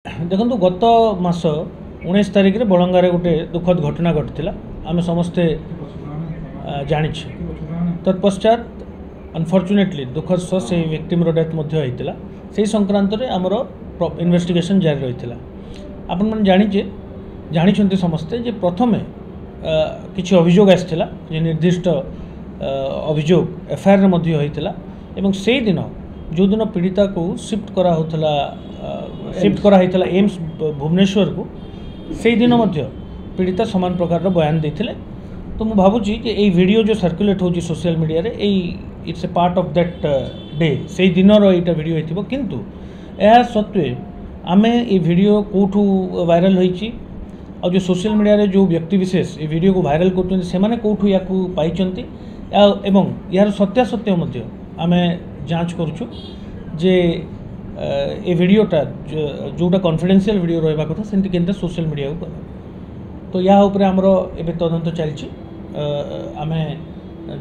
देखो गत मास 19 तारिख रे बलंगार गोटे दुखद घटना घटी आम समस्ते जानी तत्पश्चात अनफर्चुनेटली दुखद सह से विक्टिम डेथ होता से संक्रांत रे आमर इन्वेस्टिगेशन जारी रही आपण मैंने जानी समस्ते जे प्रथम किसी अभियोग आसाला निर्दिष्ट अभियोग एफआईआर होता एवं से दिन जो दिन पीड़िता को शिफ्ट करा एम्स भुवनेश्वर को से दिन पीड़िता समान प्रकार बयान देते तो मुझे भावुची कि ये वीडियो जो सर्कुलेट हो सोशल मीडिया रे it's a part of that day से दिन रहा वीडियो हो किंतु यह सत्वे आमे ये वीडियो कौटू वायरल होईची और जो सोशल मीडिया रे जो व्यक्ति विशेष ये वीडियो को वायरल करते से कौटू या पाई एवं यार सत्यासत्य आमे जांच करुचु जे ए वीडियोटा जोटा कॉन्फिडेंशियल वीडियो रहा कथा सेमती केनता सोशल मीडिया को तो या ऊपर आमर एबे तदंत चलछि आमे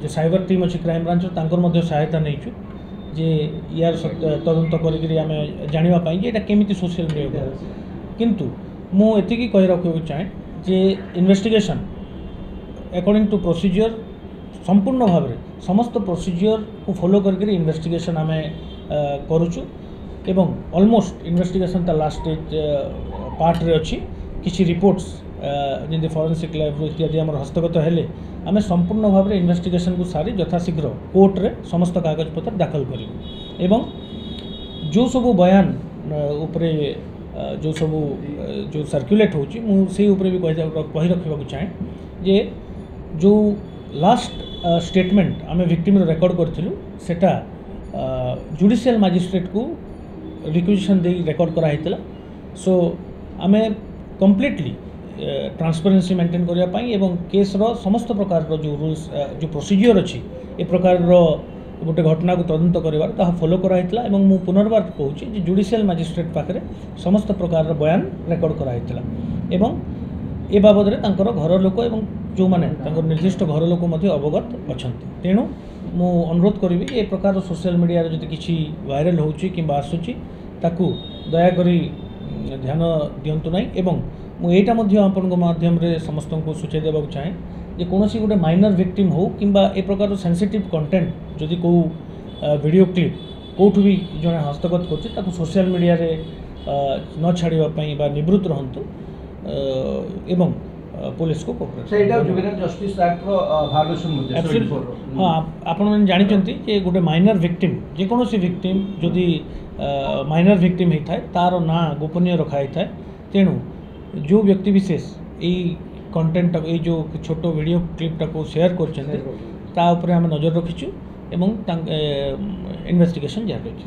जो साइबर टीम अच्छी क्राइम ब्रांच तांकर सहायता नहींचु जे यार तदंत करिकरी आमे जानिबा पई जे एटा केमिति सोशल मीडिया किंतु मु एतिकी कहि रखिबो चाहे जे इन्वेस्टिगेशन अकॉर्डिंग टू प्रोसीजर संपूर्ण भाव में समस्त प्रोसीजर को फॉलो करके इन्वेस्टिगेशन आम करुचु एवं ऑलमोस्ट इन्वेस्टिगेशन ता लास्ट स्टेज पार्ट रे अच्छी किसी रिपोर्ट्स जमी फॉरेंसिक लैब इत्यादि आम हस्तगत हेले आम संपूर्ण भाव में इन्वेस्टिगेशन को सारी यथाशीघ्र कोर्ट रे समस्त कागज पत्र दाखल करूँ एवं जो सब बयान उपरे जो सब जो सर्कुलेट होची से उपरे भी कही रखा चाहे जे जो लास्ट स्टेटमेंट आम विक्टिम रेकर्ड करूँ सेटा जुडिशियल मजिस्ट्रेट को रिक्वेजिशन दे रेकर्ड कराइला सो आम कम्प्लीटली ट्रांसपेरेन्सी मेंटेन करने एवं केस रो समस्त प्रकार जो रूल्स जो प्रोसीजर अच्छी ए प्रकार गोटे घटना को तदंत करार ता फॉलो कराइला एवं मु पुनर्बार कहूँ जुडिशियल मजिस्ट्रेट पाखे समस्त प्रकार बयान रेकर्ड कराइला एवं ए बाबद घर लोक एवं जो माने निर्दिष्ट घर लोक अवगत अच्छा तेणु मु अनुरोध करी ए प्रकार सोशल मीडिया जो किसी वायरल होची कि आसूची ताकू दयाकोरी ध्यान दिंतु ना एवं मुझा माध्यम रे समस्त को सूचय देवा चाहे जे कौन गोटे माइनर विक्टिम हो कि ए प्रकार सेंसिटिव कंटेंट जदि को वीडियो क्लिप कौटू भी जड़े हस्तगत कर सोशल मीडिया रे न छाड़ापी निवृत्त रहतु एवं पुलिस को हाँ आपण मैंने जानते गोटे माइनर विक्टिम जेकोसी विक्टिम जदि माइनर विक्टिम होता है तार ना गोपनीय रखाई थाए तेणु जो व्यक्ति विशेष यही कंटेंट ये जो छोट वीडियो क्लिपटा को शेयर कर नजर रखीचु एवं इन्वेस्टिगेशन जारी रही।